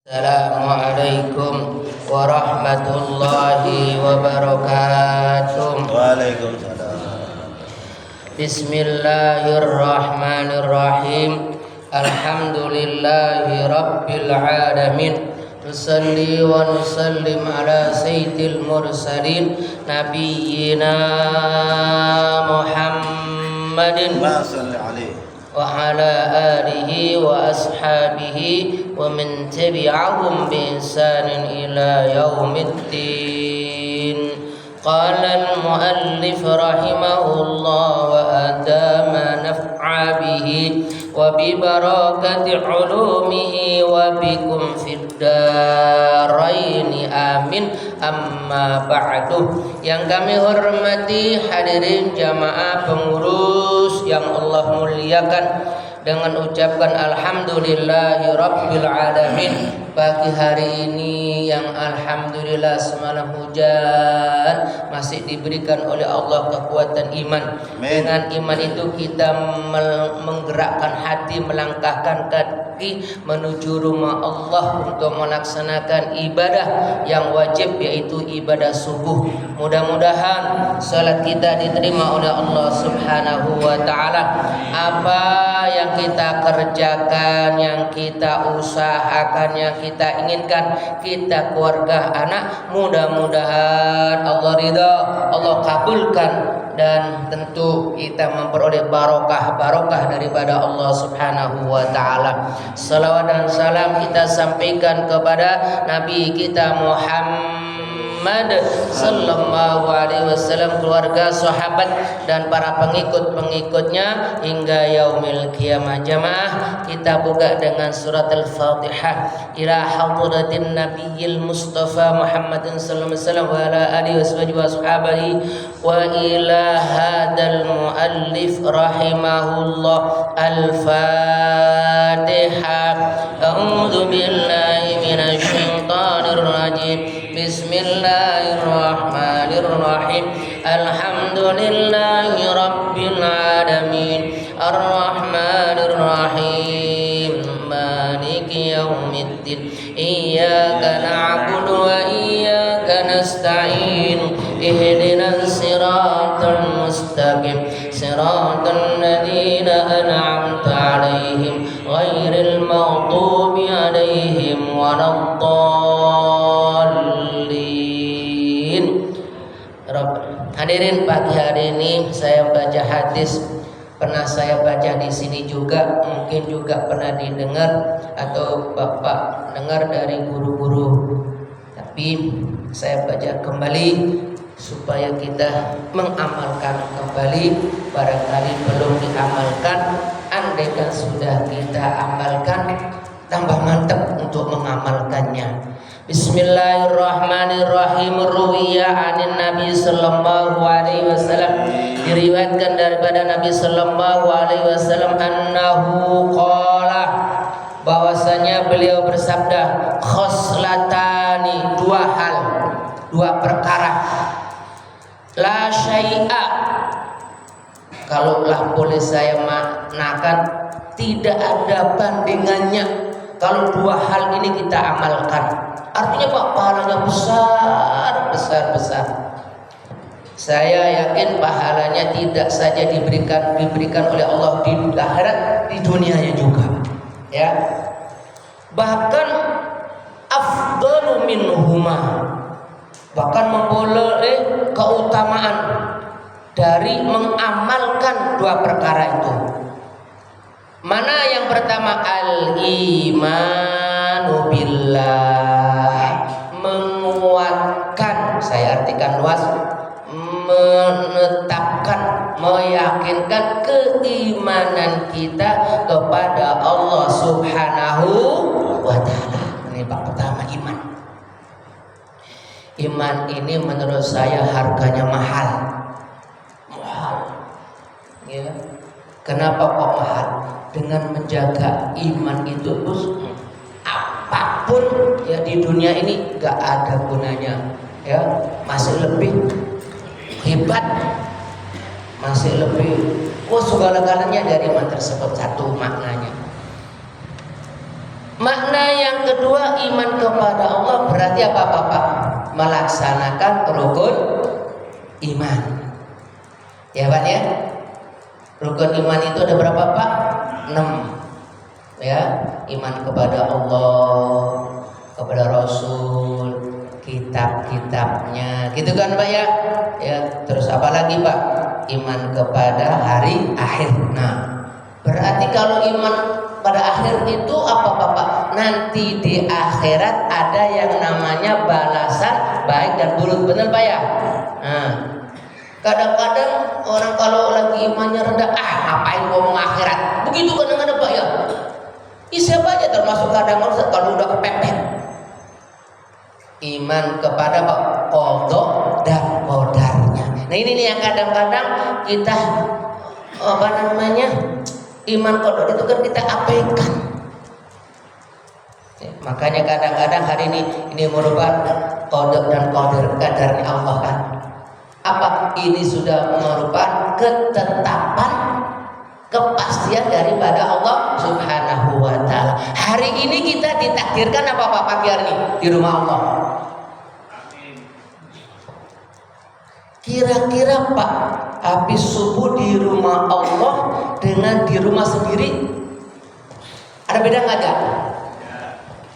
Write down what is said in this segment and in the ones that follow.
Assalamualaikum warahmatullahi wabarakatuh. Waalaikumsalam. Bismillahirrahmanirrahim. Alhamdulillahi rabbil alamin. Nusalli wa nusallim ala sayyidil mursalin nabiyyina Muhammadin Ma salli alaihi wa ala alihi wa ashabihi wa man tabi'ahum bi ihsanin ila yaumiddin. Qala al-muallif rahimahullah wa adama naf'a bihi wa bi barakati ulumihi wa bikum fid darain amin. Amma ba'du. Yang kami hormati hadirin jamaah pengurus yang Allah muliakan, dengan ucapkan alhamdulillahi rabbil alamin. Pagi hari ini yang alhamdulillah semalam hujan masih diberikan oleh Allah kekuatan iman. Dengan iman itu kita menggerakkan hati, melangkahkan kaki menuju rumah Allah untuk melaksanakan ibadah yang wajib, yaitu ibadah subuh. Mudah-mudahan salat kita diterima oleh Allah Subhanahu wa taala. Apa yang kita kerjakan, yang kita usahakan, yang kita inginkan, kita keluarga anak, mudah-mudahan Allah ridha, Allah kabulkan, dan tentu kita memperoleh barokah daripada Allah Subhanahu wa taala. Salawat dan salam kita sampaikan kepada Nabi kita Muhammad sallallahu alaihi wasallam, keluarga, sahabat dan para pengikut-pengikutnya hingga yaumil qiyamah. Jamaah, kita buka dengan surat Al-Fatihah. Ila hadratin nabiyil mustafa Muhammadin sallallahu alaihi wasallam wa ala alihi washabihi wa ila hadal muallif rahimahullah. Al-Fatihah. A'udzu billahi minasy syaithanir rajim. Bismillahirrahmanirrahim. Alhamdulillahi rabbil alamin. Ar-Rahmanir-Rahim. Maliki yaumiddin. Iyyaka na'budu wa iyyaka nasta'in. Ihdinas siratal mustaqim. Siratal ladzina an'amta 'alaihim ghairil maghdubi 'alaihim waladdallin. Hadirin, pagi hari ini saya baca hadis, pernah saya baca di sini juga, mungkin juga pernah didengar atau Bapak dengar dari guru-guru. Tapi saya baca kembali supaya kita mengamalkan kembali. Barangkali belum diamalkan, andaikan sudah kita amalkan, tambah mantap untuk mengamalkannya. Bismillahirrahmanirrahim. Ruwiya anin Nabi sallallahu alaihi wasallam, diriwayatkan daripada Nabi sallallahu alaihi wasallam, annahu qala, bahwasanya beliau bersabda, khoslatani, dua hal, dua perkara, la syai'a, kalaulah boleh saya maknakan, tidak ada bandingannya kalau dua hal ini kita amalkan. Artinya Pak, pahalanya besar. Saya yakin pahalanya tidak saja diberikan oleh Allah di akhirat, di dunianya juga. Ya. Bahkan afdalu minhuma, bahkan memperoleh keutamaan dari mengamalkan dua perkara itu. Mana yang pertama? Al-imanu billah, menguatkan, saya artikan luas, menetapkan, meyakinkan keimanan kita kepada Allah Subhanahu wa ta'ala. Ini bab pertama, iman. Iman ini menurut saya harganya mahal. Ya. Kenapa kok mahal? Dengan menjaga iman itu terus, apapun ya di dunia ini gak ada gunanya, ya masih lebih hebat, masih lebih segala-galanya dari iman tersebut. Satu maknanya. Makna yang kedua, iman kepada Allah berarti apa Bapak? Melaksanakan rukun iman. Ya Pak ya. Rukun iman itu ada berapa Pak? 6. Ya, iman kepada Allah, kepada Rasul, kitab-kitabnya, gitu kan Pak ya? Ya, terus apa lagi Pak? Iman kepada hari akhir. Nah, berarti kalau iman pada akhir itu apa Bapak? Nanti di akhirat ada yang namanya balasan baik dan buruk, benar Pak ya? Nah, kadang-kadang orang kalau lagi imannya rendah, ngapain ngomong akhirat? Begitu kadang-kadang Pak ya. Siapa aja termasuk kadang-kadang kalau udah kepepet. Iman kepada qada dan qadarnya. Nah ini nih yang kadang-kadang kita iman qada itu kan kita abaikan. Makanya kadang-kadang hari ini merupakan qada dan qadarnya Allah kan. Apa? Ini sudah merupakan ketetapan, kepastian daripada Allah Subhanahu wa ta'ala. Hari ini kita ditakdirkan apa Pak pagi hari ini di rumah Allah. Kira-kira Pak, habis subuh di rumah Allah dengan di rumah sendiri ada beda nggak ada?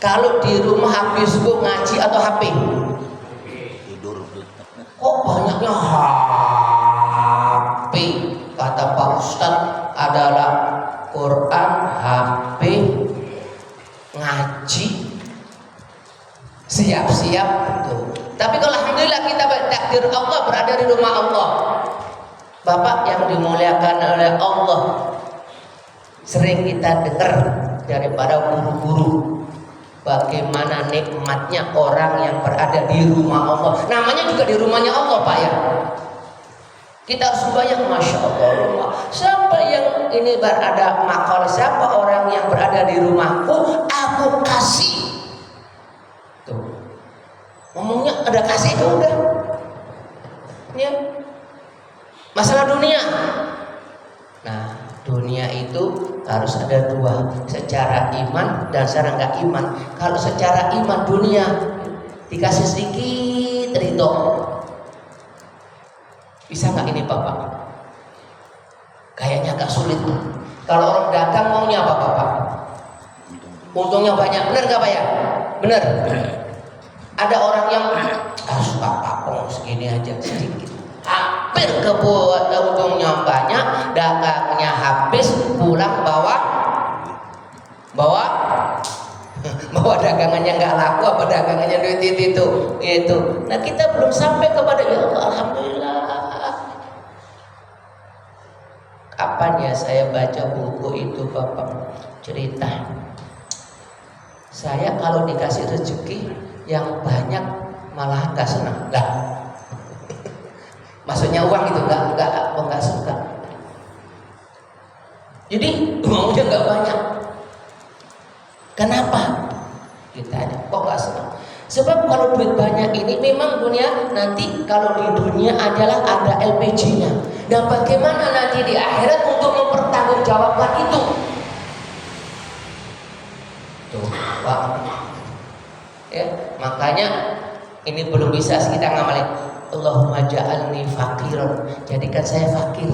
Kalau di rumah habis subuh ngaji atau HP? Tidur. Kok banyaknya HP? Kata Pak Ustadz adalah Quran, HP, ngaji, siap-siap tuh. Tapi kalau alhamdulillah kita takdir Allah berada di rumah Allah. Bapak yang dimuliakan oleh Allah, sering kita dengar daripada guru-guru bagaimana nikmatnya orang yang berada di rumah Allah. Namanya juga di rumahnya Allah Pak ya. Kita harus bayang, Masya Allah, siapa yang ini berada makal, siapa orang yang berada di rumahku, aku kasih. Tuh, ngomongnya ada kasih itu udah. Ya. Masalah dunia. Nah, dunia itu harus ada dua, secara iman dan secara nggak iman. Kalau secara iman dunia dikasih sedikit ridho. Bisa nggak ini Bapak? Kayaknya agak sulit. Kalau orang dagang maunya apa Bapak? Untungnya banyak, benar nggak Pak ya? Benar. Ada orang yang suka papong segini aja sedikit. Hampir kebuat untungnya banyak, dagangnya habis, pulang bawa dagangannya nggak laku, apa dagangannya duit itu. Nah kita belum sampai kepada ya Allah, alhamdulillah. Kapan ya saya baca buku itu Bapak cerita, saya kalau dikasih rezeki yang banyak malah nggak senang lah. Maksudnya uang itu nggak suka. Jadi uangnya nggak banyak. Kenapa? Ditanya, kok nggak senang? Sebab kalau duit banyak ini memang dunia nanti kalau di dunia adalah ada LPG-nya. Dan bagaimana nanti di akhirat untuk mempertanggungjawabkan itu? Tuh, Pak. Ya, makanya ini belum bisa kita ngamalin. Allahumma ja'alni faqiran, jadikan saya fakir.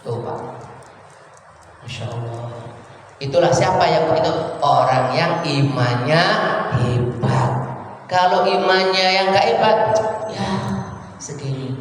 Tuh Pak, Masya Allah. Itulah siapa yang begitu? Orang yang imannya hebat. Kalau imannya yang gak hebat, ya segini.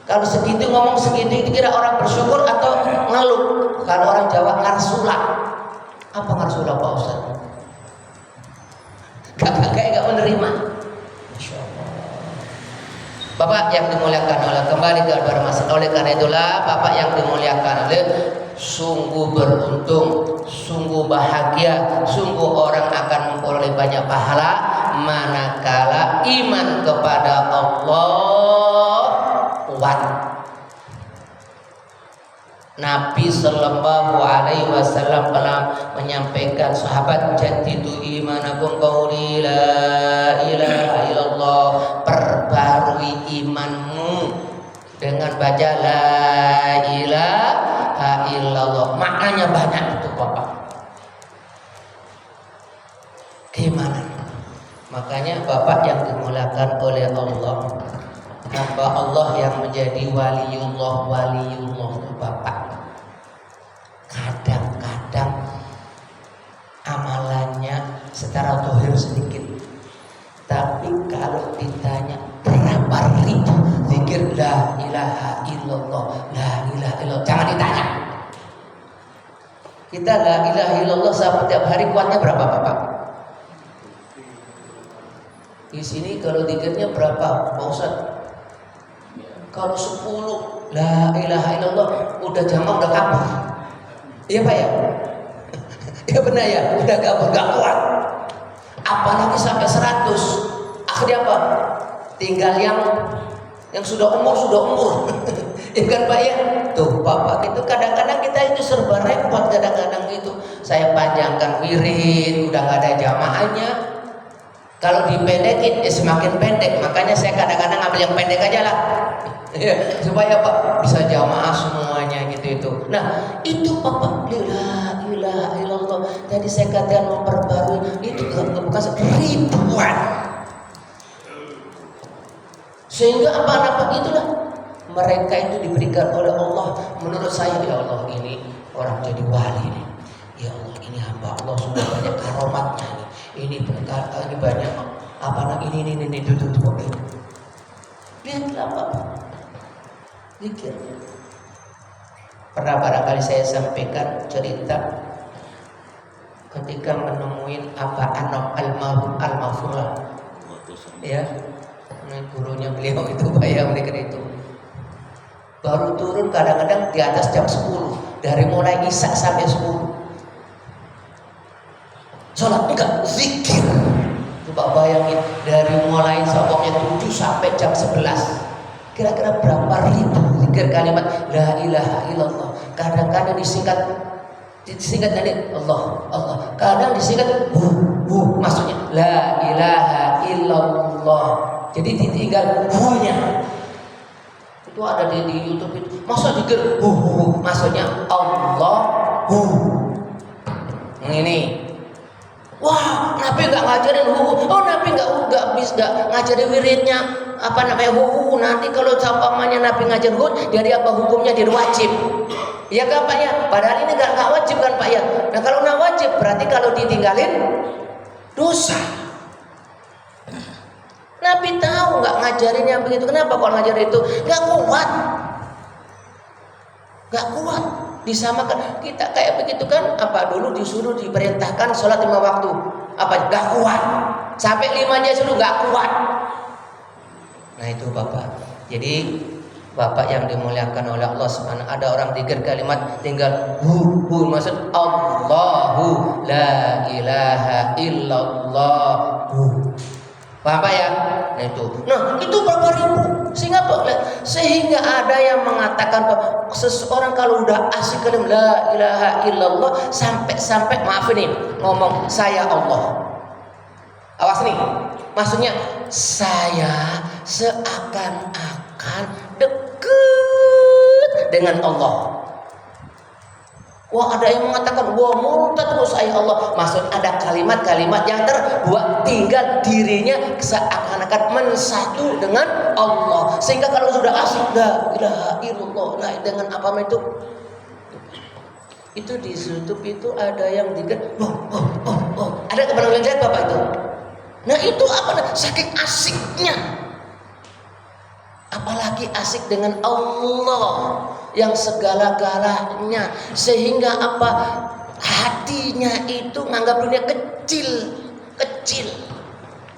Kalau segitu ngomong segitu itu kira orang bersyukur atau ngeluh? Kalau orang Jawa ngarsulak. Apa ngarsulak Pak Ustaz? Gak menerima. Masya Allah. Bapak yang dimuliakan oleh kembali ke luar masjid. Oleh karena itulah Bapak yang dimuliakan oleh, sungguh beruntung, sungguh bahagia, sungguh orang akan memperoleh banyak pahala manakala iman kepada Allah kuat. Nabi Sallallahu Alaihi Wasallam pernah menyampaikan sahabat, jadidu imanakum qauli la ilaha illallah, perbarui imanmu dengan baca la ilaha illallah. Maknanya banyak itu Bapak. keimanan. Makanya Bapak yang dimuliakan oleh Allah, hamba Allah yang menjadi waliullah itu Bapak, kadang-kadang amalannya secara zahir sedikit, tapi kalau ditanya berapa ribu zikir la ilaha illallah, jangan ditanya. Kita la ilaha illallah setiap hari kuatnya berapa Bapak? Di sini kalau zikirnya berapa Pak Ustaz? Kalau 10 la ilaha illallah udah jamaah udah kabur. Iya Pak ya? Ya benar ya, udah kabur, gak kuat. Apalagi sampai 100. Akhirnya apa? Tinggal yang sudah umur. Ya kan Pak ya? Tuh Bapak itu kadang-kadang kita itu serba repot, kadang-kadang itu saya panjangkan wirid, udah gak ada jamaahnya. Kalau dipendekin ya semakin pendek, makanya saya kadang-kadang ambil yang pendek aja lah. Ya, supaya Pak bisa jamaah semuanya gitu itu. Nah, itu Bapak la ilaha illallah. Tadi saya katakan memperbarui itu bukan ribuan. Sehingga apa itulah mereka itu diberikan oleh Allah. Menurut saya ya Allah ini orang jadi wali nih. Ya Allah ini hamba Allah sudah banyak karomatnya nih. Ini banyak ini itu. Lihatlah Bapak. Zikir. Pernah barangkali saya sampaikan cerita ketika menemuin almarhum al-Mafurah. Ya, gurunya beliau itu Pak ya, mereka itu. Baru turun kadang-kadang di atas jam 10, dari mulai isya sampai 10. Sholat enggak, zikir. Coba bayangin dari mulai sopoknya 7 sampai jam 11. Kira-kira berapa ribu zikir kalimat la ilaha illallah. Kadang-kadang disingkat dari Allah. Kadang disingkat maksudnya la ilaha illallah. Jadi ditinggal hu-nya. Itu ada di YouTube itu. Masa zikir maksudnya Allah ini. Wah, Nabi nggak ngajarin Nabi nggak ngajarin wiridnya nanti kalau sampamanya Nabi ngajar jadi apa hukumnya? Jadi wajib. Ya kan Pak ya? Padahal ini nggak wajib kan Pak ya? Nah kalau nggak wajib berarti kalau ditinggalin dosa. Nabi tahu nggak ngajarin yang begitu. Kenapa kalau ngajarin itu? Nggak kuat. Disamakan kita kayak begitu kan? Dulu disuruh diperintahkan sholat 5 waktu. Nggak kuat. Sampai 5 aja suruh nggak kuat. Nah itu Bapak. Jadi Bapak yang dimuliakan oleh Allah Subhanahu, ada orang zikir kalimat tinggal maksud Allahu la ilaha illallah. Bapak ya? Nah itu berapa ribu? Sehingga ada yang mengatakan seseorang kalau udah asik kalimat la ilaha illallah sampai maaf ini ngomong saya Allah. Awas nih, maksudnya saya seakan-akan dekat dengan Allah. Wah ada yang mengatakan murtad saya Allah. Maksud ada kalimat-kalimat yang terbuat tinggal dirinya seakan-akan mensatu dengan Allah. Sehingga kalau sudah asik la ilaha illallah dengan apa itu? Itu di YouTube itu ada yang dikit ada kebenaran lihat Bapak itu. Nah itu saking asiknya. Apalagi asik dengan Allah yang segala-galanya, sehingga hatinya itu nganggap dunia kecil.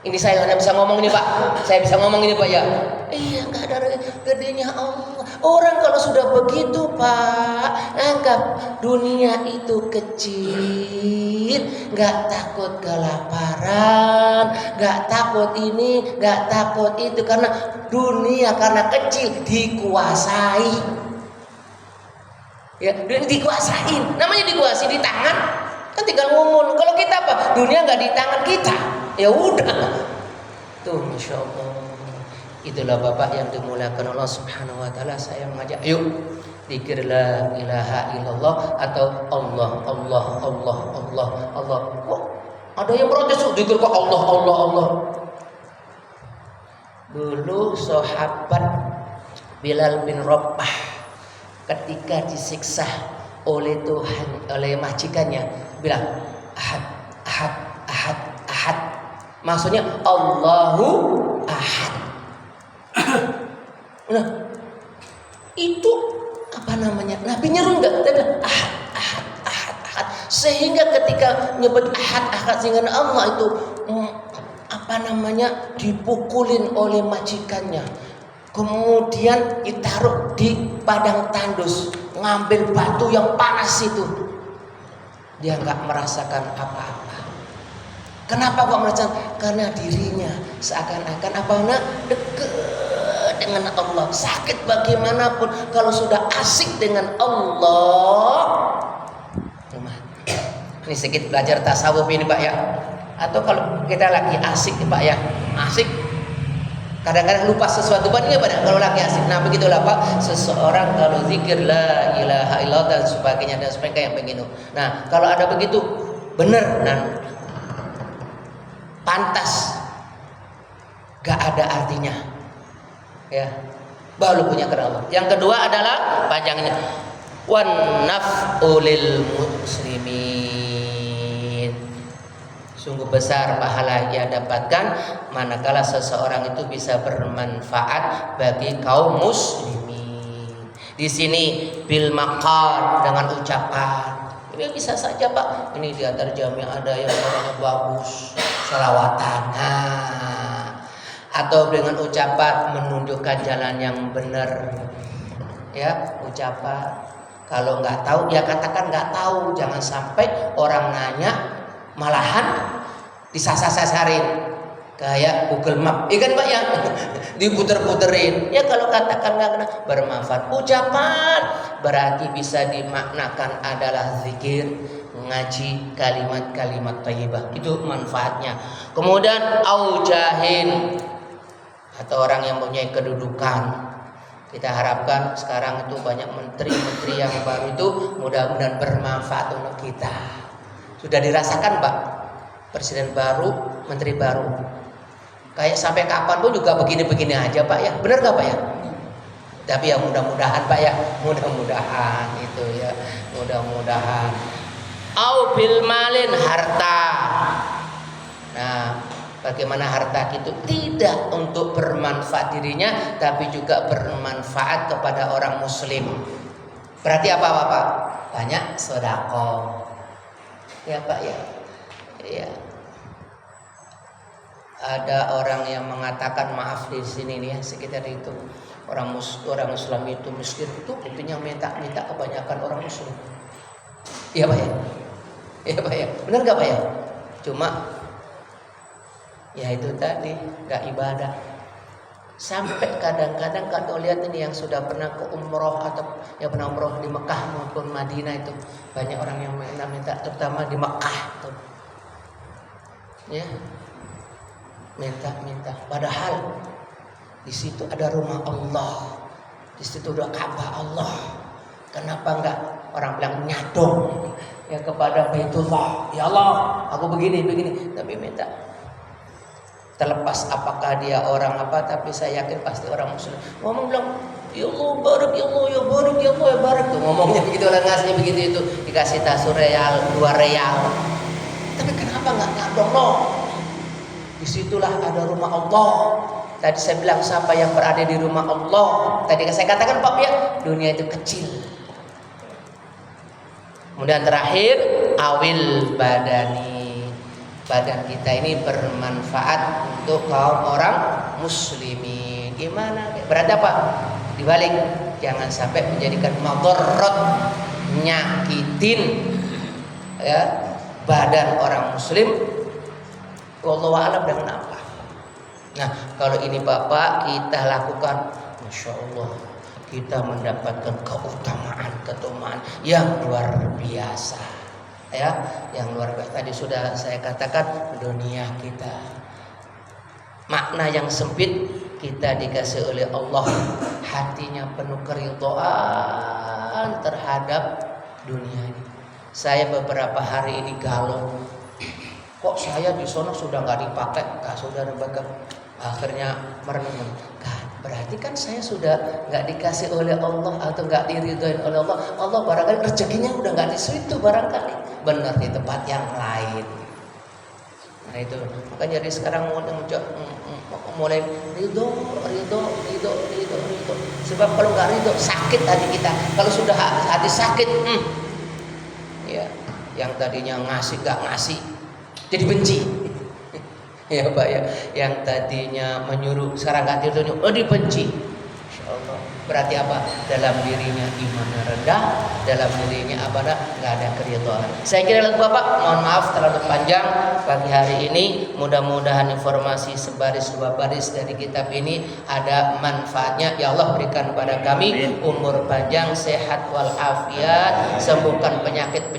Ini saya hanya bisa ngomong ini Pak. Saya bisa ngomong ini Pak ya. Iya nggak ada gedenya Allah. Orang kalau sudah begitu Pak, anggap dunia itu kecil, nggak takut kelaparan, nggak takut ini, nggak takut itu, karena dunia karena kecil dikuasai. Ya, dunia dikuasain. Namanya dikuasai di tangan, kan tinggal ngomong. Kalau kita apa? Dunia nggak di tangan kita. Ya udah. Tuh, Masya Allah. Itulah Bapak yang dimuliakan Allah Subhanahu wa taala. Saya mengajak, yuk zikir la ilaha illallah atau Allah. Kok Ada yang protes, zikir kok Allah, Allah, Allah. Dulu sahabat Bilal bin Rabah ketika disiksa oleh Tuhan, oleh majikannya, bilang ahad, ahad, ahad, ahad. Maksudnya Allahu ahad. Nah, itu apa namanya? Nabi nyeru enggak? Dia bilang ahad, ahad, ahad, ahad. Sehingga ketika nyebut ahad, ahad, sehingga Allah itu apa namanya, dipukulin oleh majikannya. Kemudian ditaruh di padang tandus, ngambil batu yang panas itu. Dia nggak merasakan apa-apa. Kenapa kok merasakan? Karena dirinya seakan-akan apa dekat dengan Allah. Sakit bagaimanapun, kalau sudah asik dengan Allah. Ini sedikit belajar tasawuf ini Pak ya. Atau kalau kita lagi asik nih Pak ya, asik. Kadang-kadang lupa sesuatu banyak pada kalau lagi asik. Nah begitulah Pak, seseorang kalau zikir la ilaha illallah dan sebagainya yang begitu. Nah kalau ada begitu benar dan pantas, gak ada artinya, ya baru punya karena Allah. Yang kedua adalah panjangnya wan naf'ulil muslimin. Sungguh besar pahala yang dapatkan manakala seseorang itu bisa bermanfaat bagi kaum muslimin. Di sini bil maqal, dengan ucapan. Ini bisa saja Pak. Ini di antar jamiah ada yang orangnya bagus, selawatan. Atau dengan ucapan menunjukkan jalan yang benar. Ya, ucapan. Kalau nggak tahu ya katakan nggak tahu. Jangan sampai orang nanya malahan disasar-sasarin kayak Google Map, kan Pak ya, diputer-puterin. Ya kalau katakan nggak kena bermanfaat ucapan, berarti bisa dimaknakan adalah zikir, ngaji kalimat-kalimat thayyibah, itu manfaatnya. Kemudian aujahin, atau orang yang mempunyai kedudukan. Kita harapkan sekarang itu banyak menteri-menteri yang baru itu mudah-mudahan bermanfaat untuk kita. Sudah dirasakan Pak, presiden baru, menteri baru. Kayak sampai kapan pun juga begini-begini aja Pak ya. Benar gak Pak ya? Tapi ya mudah-mudahan Pak ya, mudah-mudahan itu ya, mudah-mudahan. Au bil malin, harta. Nah, bagaimana harta itu tidak untuk bermanfaat dirinya, tapi juga bermanfaat kepada orang muslim. Berarti apa Pak? Banyak sedekah. Ya Pak ya. Ya. Ada orang yang mengatakan maaf di sini nih ya, sekitar itu orang Islam itu miskin itu intinya minta kebanyakan orang Muslim. Iya Pak ya. Iya Pak ya. Benar nggak Pak ya? Cuma ya itu tadi nggak ibadah. Sampai kadang-kadang kalau lihat ini yang sudah pernah ke umroh atau yang pernah umroh di Mekah maupun Madinah itu banyak orang yang minta terutama di Mekah tuh. Ya. Minta. Padahal di situ ada rumah Allah. Di situ ada Ka'bah Allah. Kenapa enggak orang bilang nyadong ya kepada Baitullah. Ya Allah, aku begini, tapi minta. Terlepas apakah dia orang apa, tapi saya yakin pasti orang muslim. Ngomong bilang, ya Allah barik, ya Allah, ya barik, ya Allah, ya barik. Tuh ngomongnya begitu, orang ngasihnya begitu itu. Dikasih tasu real, 2 real. Tapi kenapa nggak nyadong loh? Disitulah ada rumah Allah. Tadi saya bilang siapa yang berada di rumah Allah. Tadi saya katakan Pak ya, dunia itu kecil. Kemudian terakhir, awil badani. Badan kita ini bermanfaat untuk kaum orang muslimin. Gimana? Berarti apa? Dibalik, jangan sampai menjadikan madharat, nyakitin ya badan orang muslim. Wallahu a'lam dengan apa. Nah, kalau ini Bapak kita lakukan, Masya Allah, kita mendapatkan keutamaan yang luar biasa. Ya, yang luar biasa. Tadi sudah saya katakan dunia kita makna yang sempit, kita dikasih oleh Allah hatinya penuh keridhaan terhadap dunia ini. Saya beberapa hari ini galau kok saya di sono sudah nggak dipakai, Kak Saudara Bagam akhirnya merenung, berarti kan saya sudah nggak dikasih oleh Allah atau nggak diridhoin oleh Allah. Allah barangkali rezekinya udah nggak di situ, barangkali benar di tempat yang lain. Nah itu makanya dari sekarang mulai ridho. Sebab kalau nggak ridho sakit hati kita. Kalau sudah hati sakit, ya yang tadinya ngasih nggak ngasih jadi benci. Ya Pak ya, yang tadinya menyuruh sekarang nggak tidur, dibenci. Insya Allah. Berarti apa? Dalam dirinya imannya rendah, dalam dirinya apa? Nggak ada keridhaan. Saya kira Bapak, mohon maaf terlalu panjang pagi hari ini. Mudah-mudahan informasi sebaris dua baris dari kitab ini ada manfaatnya. Ya Allah berikan kepada kami umur panjang, sehat walafiat, sembuhkan penyakit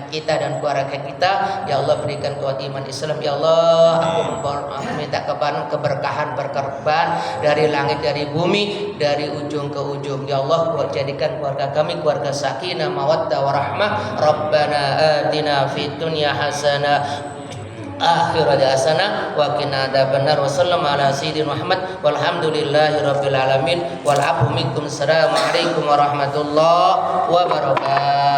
kita dan keluarga kita. Ya Allah berikan kuat iman Islam. Ya Allah, aku minta keberkahan berkorban dari langit dari bumi, dari ujung ke ujung. Ya Allah, jadikan keluarga kami keluarga sakinah mawaddah warahmah. Rabbana atina fid dunya hasanah akhirat hasanah wa qina adzabannar. Wa sallallahu ala sayyidina Muhammad walhamdulillahi rabbil alamin wal afu minkum. Assalamualaikum warahmatullahi wabarakatuh.